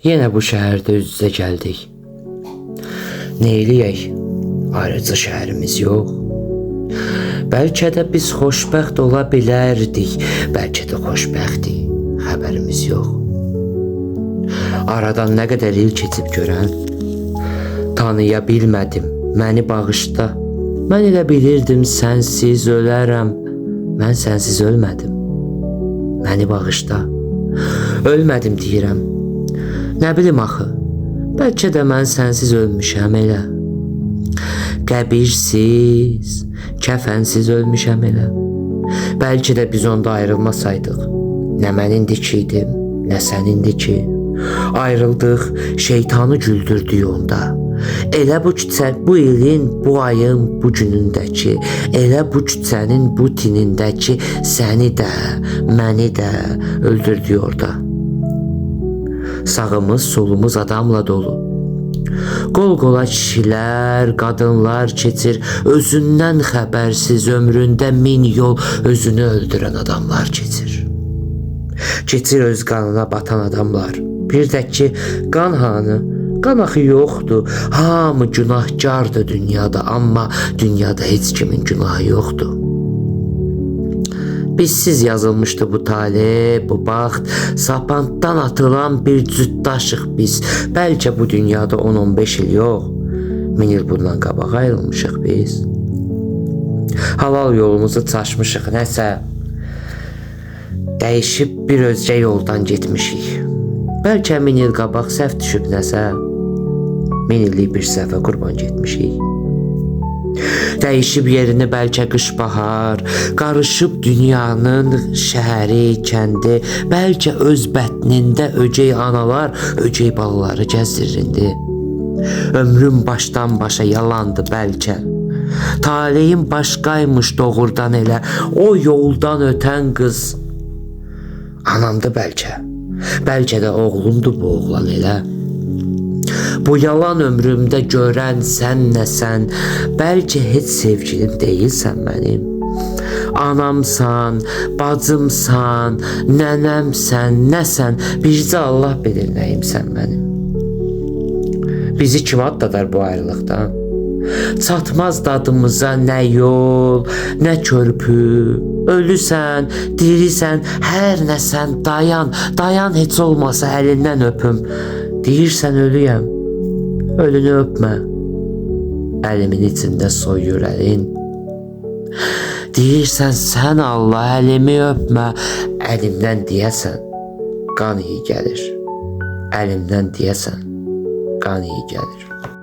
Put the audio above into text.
Yenə bu şəhərdə üz-üzə gəldik. Neyləyək? Ayrıca şəhərimiz yox. Bəlkə də biz xoşbəxt ola bilərdik. Bəlkə də xoşbəxtdik. Xəbərimiz yox. Aradan nə qədər il keçib görən? Tanıya bilmədim. Məni bağışla. Mən elə bilirdim sənsiz ölərəm. Mən sənsiz ölmədim. Məni bağışla. Ölmədim deyirəm. Nə bilim axı. Bəlkə də mən sənsiz ölmüşəm elə. Qəbirsiz, kəfənsiz ölmüşəm elə. Bəlkə də biz onda ayrılmasaydıq. Nə mən indiki idim, nə sən indiki. Ayrıldıq, şeytanı güldürdük onda. Elə bu küçə, bu ilin, bu ayın, bu günündəki, elə bu küçənin bu tinindəki səni də, məni də öldürdük orada. Sağımız, solumuz adamla dolu. Qol-qola kişilər, qadınlar keçir, özündən xəbərsiz ömründə min yol özünü öldürən adamlar keçir. Keçir öz qanına batan adamlar. Bir də ki, qan hanı? Qan axı yoxdur. Hamı günahkardır dünyada, amma dünyada heç kimin günahı yoxdur. Bizsiz yazılmışdı bu tale, bu baxt, sapantdan atılan bir cütdaşıq biz. Bəlkə bu dünyada 10-15 il yox, 1000 il bundan qabaq ayrılmışıq biz. Halal yolumuzu çaşmışıq, nəsə dəyişib bir özgə yoldan getmişik. Bəlkə 1000 il qabaq səhv düşüb nəsə, 1000 illik bir səhvə qurban getmişik. Dəyişib yerini bəlkə qış-bahar, qarışıb dünyanın şəhəri, kəndi, bəlkə öz bətnində öcey analar, öcey balaları gəzdirirdi. Ömrüm başdan başa yalandı bəlkə. Taleyim başqaymış doğrudan elə, o yoldan ötən qız anamdı bəlkə. Bəlkə də oğlumdu bu oğlan elə. Bu yalan ömrümdə görən sən nəsən, bəlkə heç sevgilim deyilsən mənim. Anamsan, bacımsan, nənəmsən, nəsən, bircə Allah bilir nəyimsən mənim. Bizi kim atladar bu ayrılıqdan? Çatmaz dadımıza nə yol, nə körpü. Ölüsən, dirisən, hər nəsən, dayan, dayan heç olmasa əlindən öpüm. Deyirsən ölüyəm, ölünü öpmə. Əlimin içində soyur əlin. Deyirsən sən Allah əlimi öpmə. Əlimdən deyəsən qan iyi gəlir. Əlimdən deyəsən qan iyi gəlir.